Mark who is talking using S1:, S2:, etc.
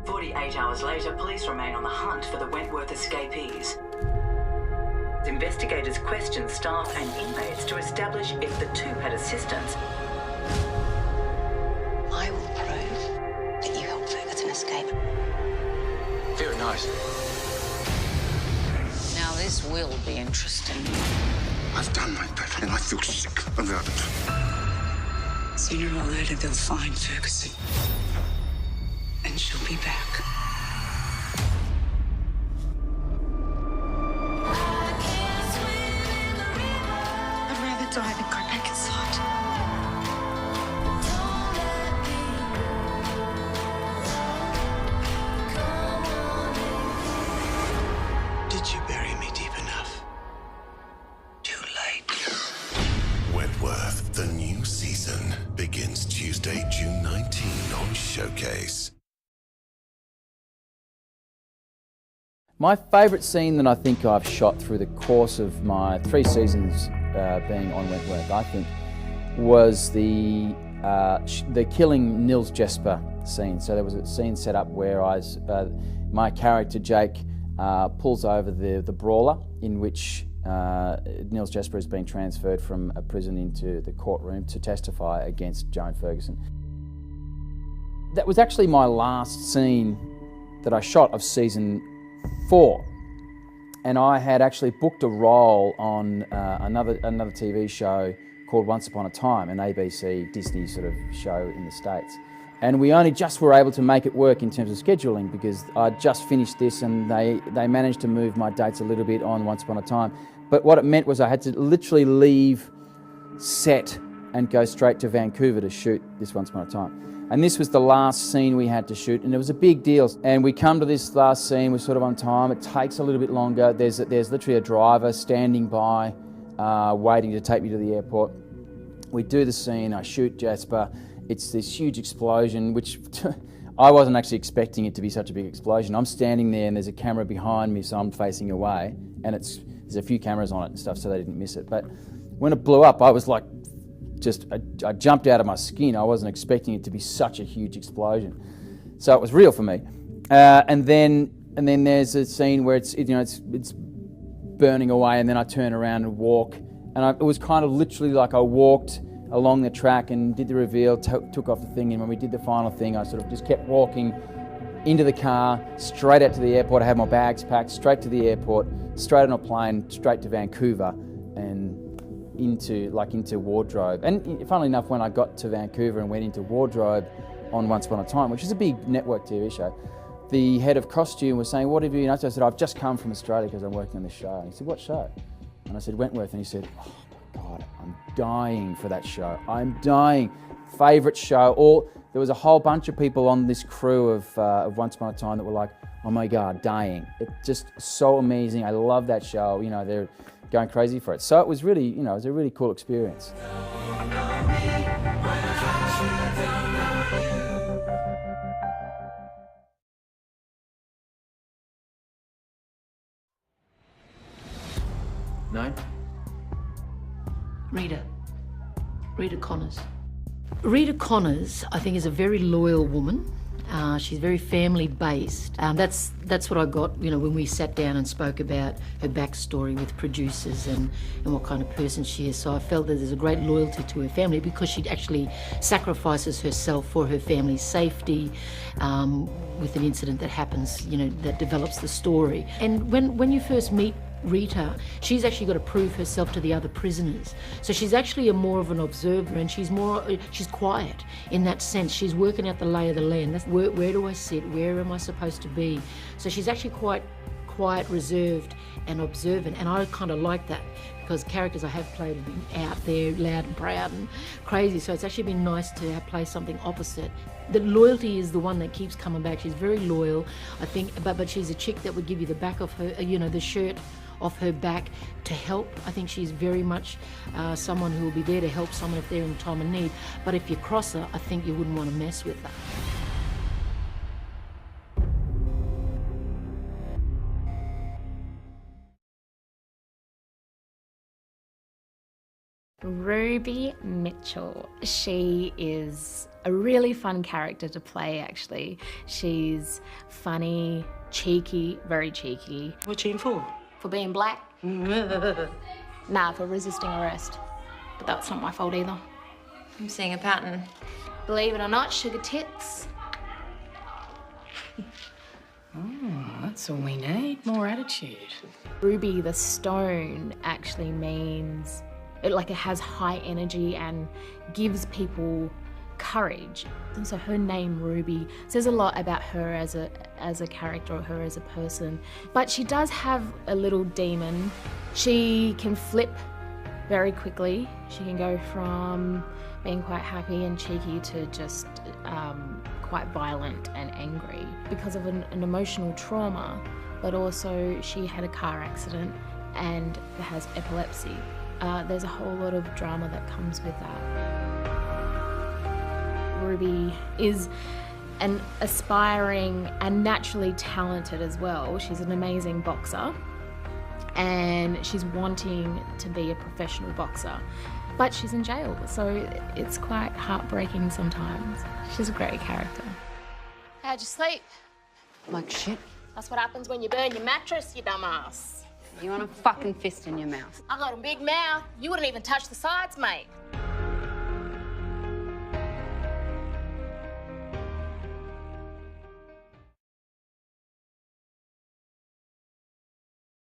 S1: 48 hours later, police remain on the hunt for the Wentworth escapees. Investigators questioned staff and inmates to establish if the two had assistance.
S2: I will prove that you helped Ferguson escape.
S3: Very nice.
S2: Now this will be interesting.
S4: I've done my bit, and I feel sick about it.
S2: Sooner or later, they'll find Ferguson. And she'll be back. I'd rather die than go back inside.
S4: Did you bury me deep enough? Too late.
S5: Wentworth, the new season, begins Tuesday, June 19 on Showcase.
S6: My favourite scene that I think I've shot through the course of my 3 seasons being on Wentworth, I think, was the killing Nils Jesper scene. So there was a scene set up where my character Jake pulls over the brawler in which Nils Jesper has been transferred from a prison into the courtroom to testify against Joan Ferguson. That was actually my last scene that I shot of season 4, and I had actually booked a role on another TV show called Once Upon a Time, an ABC Disney sort of show in the States. And we only just were able to make it work in terms of scheduling because I'd just finished this and they managed to move my dates a little bit on Once Upon a Time. But what it meant was I had to literally leave set and go straight to Vancouver to shoot this Once Upon a Time. And this was the last scene we had to shoot, and it was a big deal. And we come to this last scene, we're sort of on time, it takes a little bit longer. There's literally a driver standing by, waiting to take me to the airport. We do the scene, I shoot Jasper. It's this huge explosion, which I wasn't actually expecting it to be such a big explosion. I'm standing there and there's a camera behind me, so I'm facing away, and there's a few cameras on it and stuff, so they didn't miss it. But when it blew up, I was like, I jumped out of my skin. I wasn't expecting it to be such a huge explosion. So it was real for me. And then there's a scene where it's burning away, and then I turn around and walk. And it was kind of literally like I walked along the track and did the reveal, took off the thing, and when we did the final thing, I sort of just kept walking into the car, straight out to the airport. I had my bags packed, straight to the airport, straight on a plane, straight to Vancouver, and into wardrobe. And funnily enough, when I got to Vancouver and went into wardrobe on Once Upon a Time, which is a big network TV show, the head of costume was saying, "What have you been up to?" I said, "I've just come from Australia because I'm working on this show." And he said, "What show?" And I said, "Wentworth." And he said, "Oh my God, I'm dying for that show. I'm dying. Favourite show." There was a whole bunch of people on this crew of Once Upon a Time that were like, "Oh my God, dying. It's just so amazing. I love that show." They're going crazy for it. So it was really, it was a really cool experience.
S3: Name?
S7: Rita Connors. Rita Connors, I think, is a very loyal woman. She's very family-based. That's what I got, when we sat down and spoke about her backstory with producers and what kind of person she is. So I felt that there's a great loyalty to her family because she actually sacrifices herself for her family's safety with an incident that happens, that develops the story. And when you first meet Rita, she's actually got to prove herself to the other prisoners. So she's actually more of an observer, and she's quiet in that sense. She's working out the lay of the land. That's where do I sit? Where am I supposed to be? So she's actually quite quiet, reserved, and observant. And I kind of like that because characters I have played have been out there, loud and proud and crazy. So it's actually been nice to play something opposite. The loyalty is the one that keeps coming back. She's very loyal, I think, but she's a chick that would give you the back of her, the shirt off her back to help. I think she's very much someone who will be there to help someone if they're in time of need. But if you cross her, I think you wouldn't want to mess with her.
S8: Ruby Mitchell. She is a really fun character to play, actually. She's funny, cheeky, very cheeky.
S2: What you in for?
S8: For being black? Nah, for resisting arrest. But that's not my fault either.
S9: I'm seeing a pattern.
S8: Believe it or not, sugar tits.
S2: That's all we need. More attitude.
S8: Ruby the stone actually means it has high energy and gives people courage. And so her name Ruby says a lot about her as a character or her as a person. But she does have a little demon. She can flip very quickly. She can go from being quite happy and cheeky to just quite violent and angry because of an emotional trauma, but also she had a car accident and has epilepsy. There's a whole lot of drama that comes with that. Ruby is an aspiring and naturally talented as well. She's an amazing boxer and she's wanting to be a professional boxer. But she's in jail, so it's quite heartbreaking sometimes. She's a great character. How'd you sleep?
S10: Like shit.
S8: That's what happens when you burn your mattress, you dumbass.
S10: You want a fucking fist in your mouth.
S8: I got a big mouth. You wouldn't even touch the sides, mate.